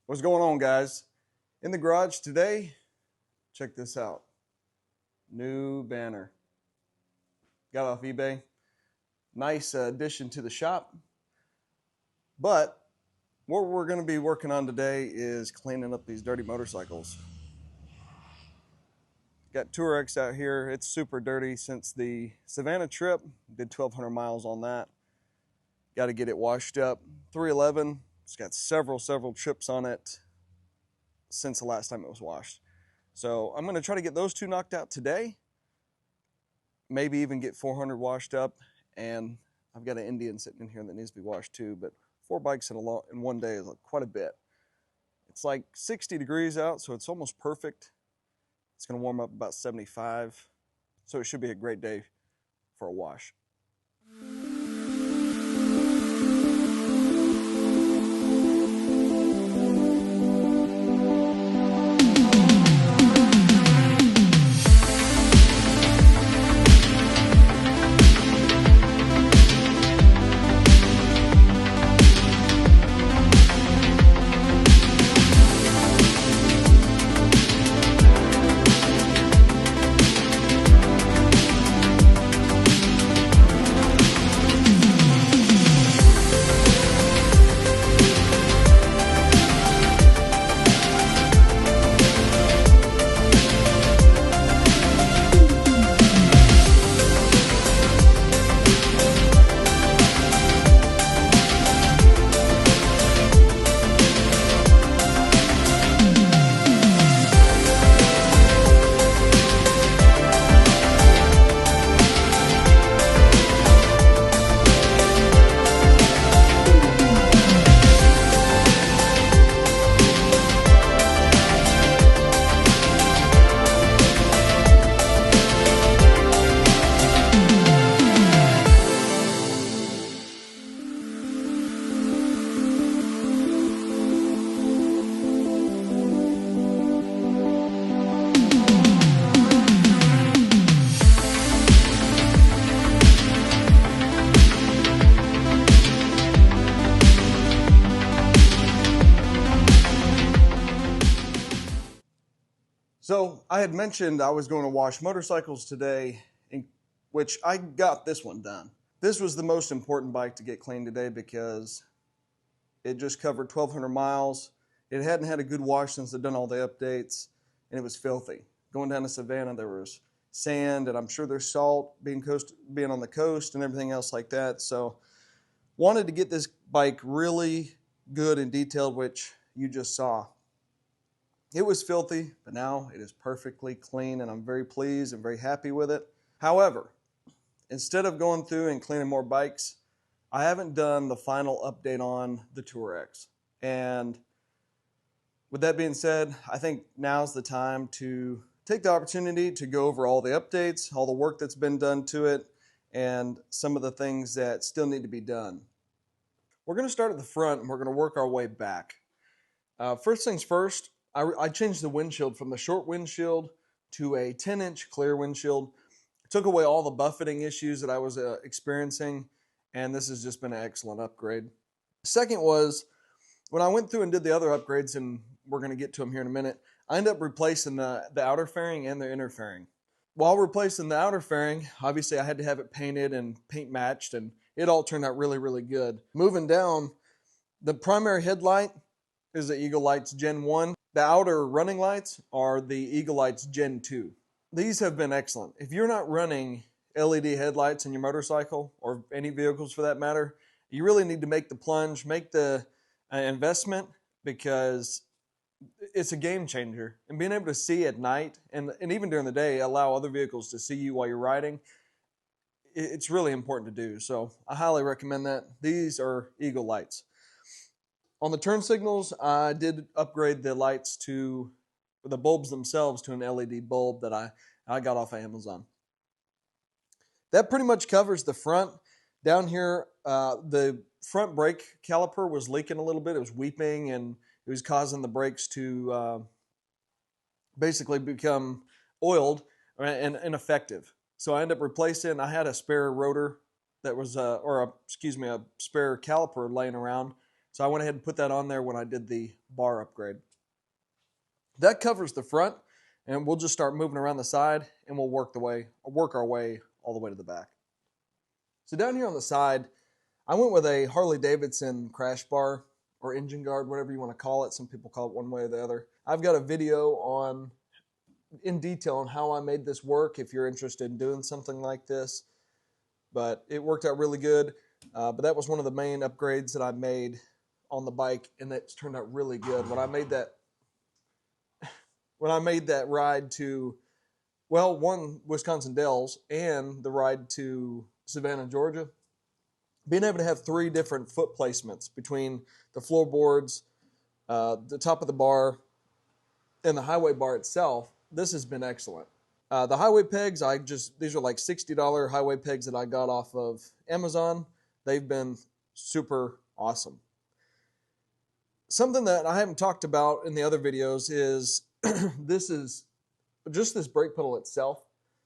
What's going on, guys? In the garage today, check this out. New banner. Got off eBay. Nice addition to the shop. But what we're going to be working on today is cleaning up these dirty motorcycles. Got Tour X out here. It's super dirty since the Savannah trip. Did 1,200 miles on that. Got to get it washed up. 311. It's got several trips on it since the last time it was washed. So I'm going to try to get those two knocked out today. Maybe even get 400 washed up. And I've got an Indian sitting in here that needs to be washed too. But 4 bikes in one day is quite a bit. It's like 60 degrees out, so it's almost perfect. It's going to warm up about 75. So it should be a great day for a wash. So I had mentioned I was going to wash motorcycles today, in which I got this one done. This was the most important bike to get clean today because it just covered 1,200 miles. It hadn't had a good wash since they'd done all the updates, and it was filthy. Going down to Savannah, there was sand, and I'm sure there's salt being on the coast and everything else like that. So wanted to get this bike really good and detailed, which you just saw. It was filthy, but now it is perfectly clean, and I'm very pleased and very happy with it. However, instead of going through and cleaning more bikes, I haven't done the final update on the Tour X. And with that being said, I think now's the time to take the opportunity to go over all the updates, all the work that's been done to it, and some of the things that still need to be done. We're going to start at the front, and we're going to work our way back. First things first, I changed the windshield from the short windshield to a 10-inch clear windshield. It took away all the buffeting issues that I was experiencing, and this has just been an excellent upgrade. Second was, when I went through and did the other upgrades, and we're going to get to them here in a minute, I ended up replacing the outer fairing and the inner fairing. While replacing the outer fairing, obviously I had to have it painted and paint matched, and it all turned out really good. Moving down, the primary headlight is the Eagle Lights Gen 1. The outer running lights are the Eagle Lights Gen 2. These have been excellent. If you're not running LED headlights in your motorcycle, or any vehicles for that matter, you really need to make the plunge, make the investment, because it's a game changer. And being able to see at night, and even during the day, allow other vehicles to see you while you're riding, it's really important to do. So I highly recommend that. These are Eagle Lights. On the turn signals, I did upgrade the lights to the bulbs themselves to an LED bulb that I got off of Amazon. That pretty much covers the front. Down here, the front brake caliper was leaking a little bit. It was weeping, and it was causing the brakes to basically become oiled and ineffective. So I ended up replacing. I had a spare rotor that was, a spare caliper laying around. So I went ahead and put that on there when I did the bar upgrade. That covers the front, and we'll just start moving around the side, and we'll work our way all the way to the back. So down here on the side, I went with a Harley-Davidson crash bar or engine guard, whatever you want to call it. Some people call it one way or the other. I've got a video in detail on how I made this work if you're interested in doing something like this. But it worked out really good. But that was one of the main upgrades that I made on the bike, and that's turned out really good. When I made that ride to, well, one, Wisconsin Dells, and the ride to Savannah, Georgia, being able to have 3 different foot placements between the floorboards, the top of the bar, and the highway bar itself, this has been excellent. The highway pegs, these are like $60 highway pegs that I got off of Amazon. They've been super awesome. Something that I haven't talked about in the other videos is this brake pedal itself.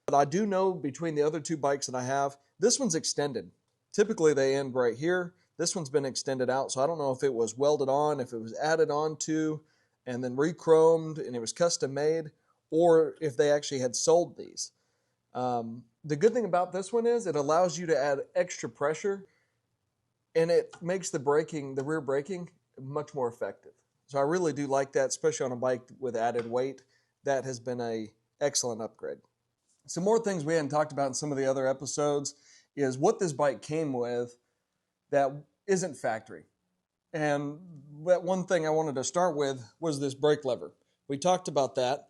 But I do know between the other 2 bikes that I have, this one's extended. Typically they end right here. This one's been extended out, so I don't know if it was welded on, if it was added on to, and then re-chromed, and it was custom made, or if they actually had sold these. The good thing about this one is it allows you to add extra pressure, and it makes the rear braking much more effective. So I really do like that, especially on a bike with added weight. That has been an excellent upgrade. Some more things we hadn't talked about in some of the other episodes is what this bike came with that isn't factory. And that one thing I wanted to start with was this brake lever. We talked about that.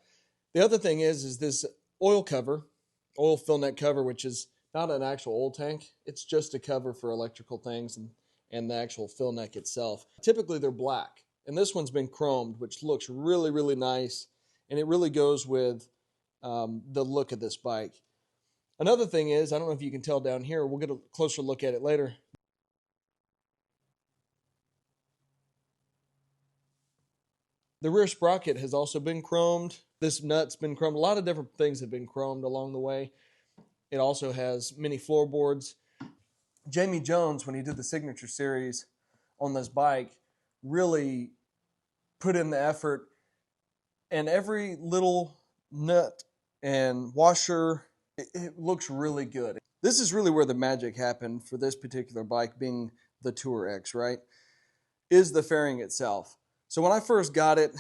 The other thing is this oil fill net cover, which is not an actual oil tank. It's just a cover for electrical things and the actual fill neck itself. Typically they're black, and this one's been chromed, which looks really, really nice, and it really goes with the look of this bike. Another thing is, I don't know if you can tell down here, we'll get a closer look at it later. The rear sprocket has also been chromed. This nut's been chromed. A lot of different things have been chromed along the way. It also has mini floorboards. Jamie Jones, when he did the Signature Series on this bike, really put in the effort, and every little nut and washer, it looks really good. This is really where the magic happened for this particular bike, being the Tour X, right? Is the fairing itself. So when I first got it,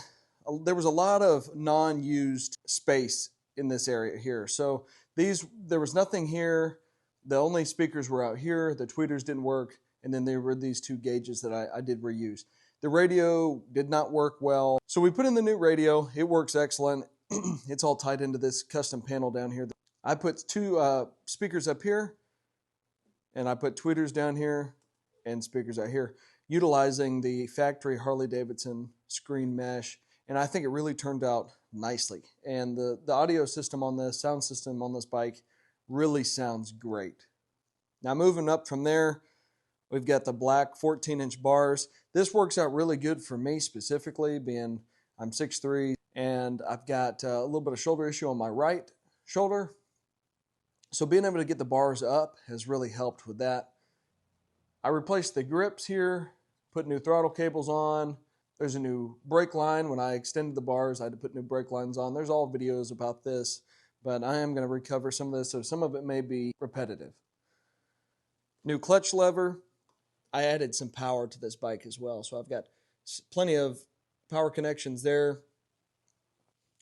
there was a lot of non-used space in this area here. So there was nothing here. The only speakers were out here. The tweeters didn't work. And then there were these 2 gauges that I did reuse. The radio did not work well. So we put in the new radio. It works excellent. It's all tied into this custom panel down here. I put 2 speakers up here, and I put tweeters down here and speakers out here, utilizing the factory Harley-Davidson screen mesh, and I think it really turned out nicely. And the audio system on this, sound system on this bike, really sounds great. Now moving up from there, we've got the black 14-inch bars. This works out really good for me specifically, being I'm 6'3", and I've got a little bit of shoulder issue on my right shoulder. So being able to get the bars up has really helped with that. I replaced the grips here, put new throttle cables on. There's a new brake line. When I extended the bars, I had to put new brake lines on. There's all videos about this, but I am going to recover some of this, so some of it may be repetitive. New clutch lever. I added some power to this bike as well, so I've got plenty of power connections there.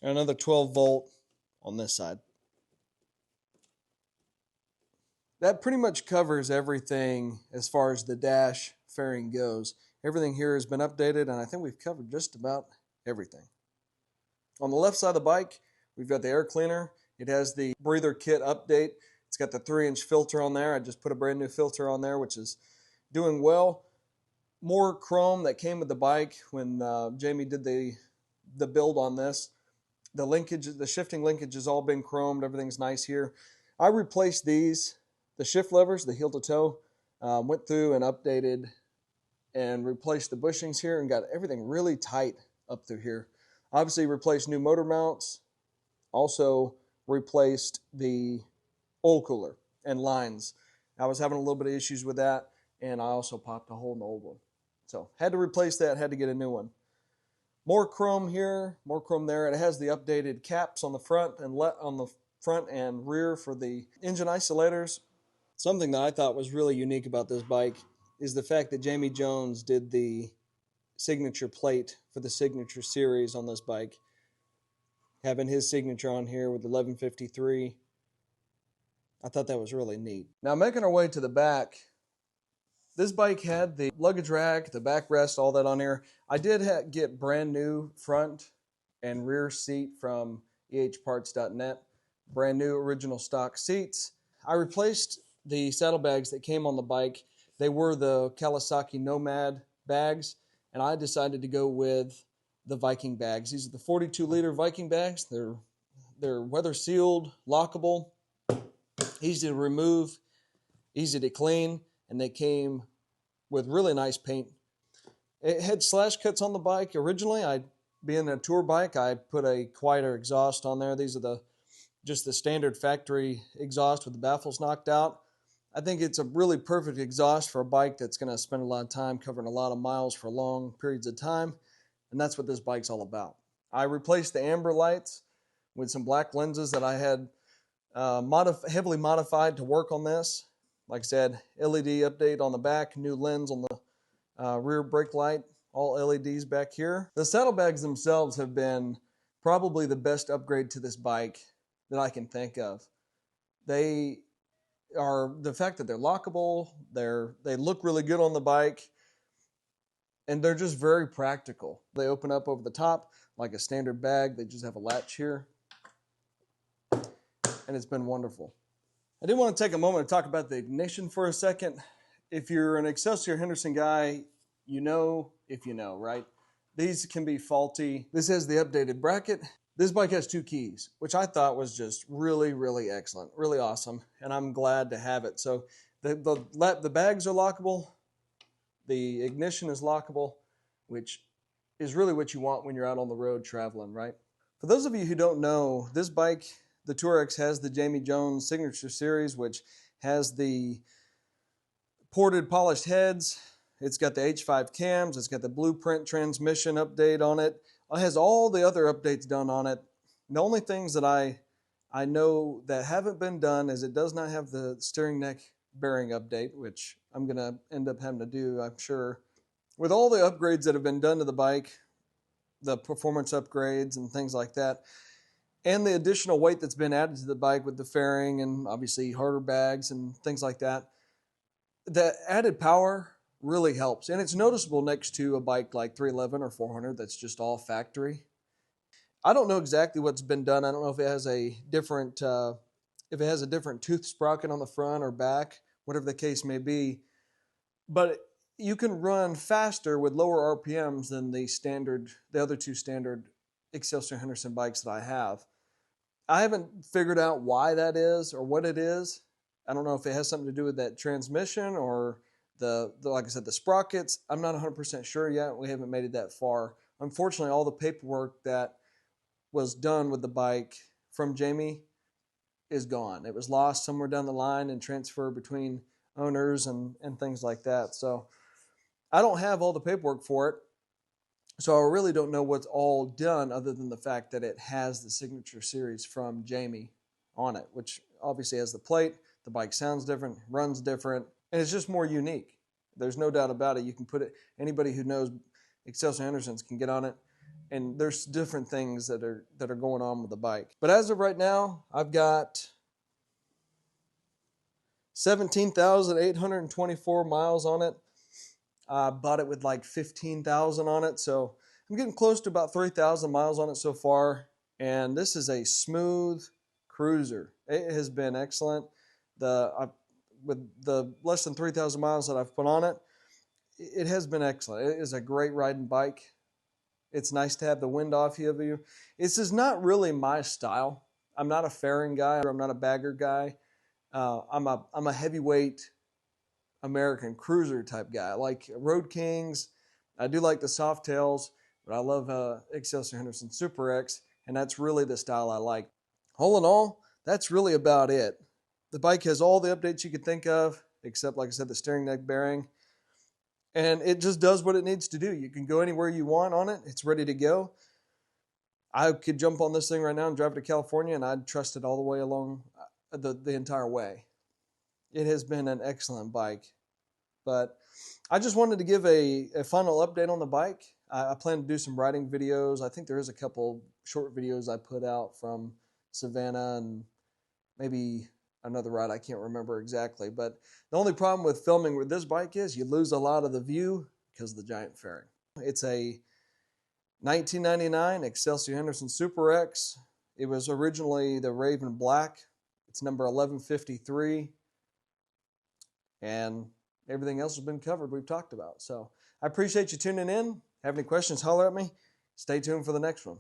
And another 12-volt on this side. That pretty much covers everything as far as the dash fairing goes. Everything here has been updated, and I think we've covered just about everything. On the left side of the bike, we've got the air cleaner. It has the breather kit update. It's got the 3-inch filter on there. I just put a brand new filter on there, which is doing well. More chrome that came with the bike when Jamie did the build on this. The linkage, the shifting linkage has all been chromed. Everything's nice here. I replaced these. The shift levers, the heel to toe, went through and updated and replaced the bushings here and got everything really tight up through here. Obviously replaced new motor mounts, also replaced the oil cooler and lines. I was having a little bit of issues with that, and I also popped a hole in the old one. So had to replace that, had to get a new one. More chrome here, more chrome there. It has the updated caps on the front and rear for the engine isolators. Something that I thought was really unique about this bike is the fact that Jamie Jones did the signature plate for the signature series on this bike, having his signature on here with 1153. I thought that was really neat. Now, making our way to the back, this bike had the luggage rack, the backrest, all that on here. I did get brand new front and rear seat from ehparts.net, brand new original stock seats. I replaced the saddlebags that came on the bike. They were the Kawasaki Nomad bags, and I decided to go with the Viking bags. These are the 42-liter Viking bags. They're weather sealed, lockable, easy to remove, easy to clean, and they came with really nice paint. It had slash cuts on the bike. Originally, being a tour bike, I put a quieter exhaust on there. These are just the standard factory exhaust with the baffles knocked out. I think it's a really perfect exhaust for a bike that's going to spend a lot of time covering a lot of miles for long periods of time, and that's what this bike's all about. I replaced the amber lights with some black lenses that I had heavily modified to work on this. Like I said, LED update on the back, new lens on the rear brake light, all LEDs back here. The saddlebags themselves have been probably the best upgrade to this bike that I can think of. They are the fact that they're lockable, they look really good on the bike, and they're just very practical. They open up over the top like a standard bag. They just have a latch here, and it's been wonderful. I did want to take a moment to talk about the ignition for a second. If you're an Excelsior Henderson guy, you know if you know, right? These can be faulty. This has the updated bracket. This bike has 2 keys, which I thought was just really, really excellent, really awesome, and I'm glad to have it. So the bags are lockable, the ignition is lockable, which is really what you want when you're out on the road traveling, right? For those of you who don't know, this bike, the Tour X, has the Jamie Jones Signature Series, which has the ported polished heads. It's got the H5 cams. It's got the blueprint transmission update on it. It has all the other updates done on it. The only things that I know that haven't been done is it does not have the steering neck bearing update, which I'm going to end up having to do, I'm sure. With all the upgrades that have been done to the bike, the performance upgrades and things like that, and the additional weight that's been added to the bike with the fairing and obviously harder bags and things like that, the added power really helps. And it's noticeable next to a bike like 311 or 400 that's just all factory. I don't know exactly what's been done. I don't know if it has a different tooth sprocket on the front or back, whatever the case may be. But you can run faster with lower RPMs than the other 2 standard Excelsior Henderson bikes that I have. I haven't figured out why that is or what it is. I don't know if it has something to do with that transmission or like I said, the sprockets. I'm not 100% sure yet. We haven't made it that far. Unfortunately, all the paperwork that was done with the bike from Jamie is gone. It was lost somewhere down the line and transferred between owners and things like that. So I don't have all the paperwork for it. So I really don't know what's all done other than the fact that it has the Signature Series from Jamie on it, which obviously has the plate. The bike sounds different, runs different, and it's just more unique. There's no doubt about it. You can put it, anybody who knows Excelsior Henderson's can get on it, and there's different things that are going on with the bike. But as of right now, I've got 17,824 miles on it. I bought it with like 15,000 on it, so I'm getting close to about 3,000 miles on it so far, and this is a smooth cruiser. It has been excellent. With the less than 3,000 miles that I've put on it, it has been excellent. It is a great riding bike. It's nice to have the wind off of you. This is not really my style. I'm not a fairing guy. I'm not a bagger guy. I'm a heavyweight American cruiser type guy. I like Road Kings. I do like the soft tails, but I love Excelsior Henderson Super X, and that's really the style I like. All in all, that's really about it. The bike has all the updates you could think of, except, like I said, the steering neck bearing. and it just does what it needs to do. You can go anywhere you want on it. It's ready to go. I could jump on this thing right now and drive to California, and I'd trust it all the way along the entire way. It has been an excellent bike. But I just wanted to give a final update on the bike. I plan to do some riding videos. I think there is a couple short videos I put out from Savannah and maybe another ride. I can't remember exactly. But the only problem with filming with this bike is you lose a lot of the view because of the giant fairing. It's a 1999 Excelsior Henderson Super X. It was originally the Raven Black. It's number 1153. And everything else has been covered, we've talked about. So I appreciate you tuning in. Have any questions, holler at me. Stay tuned for the next one.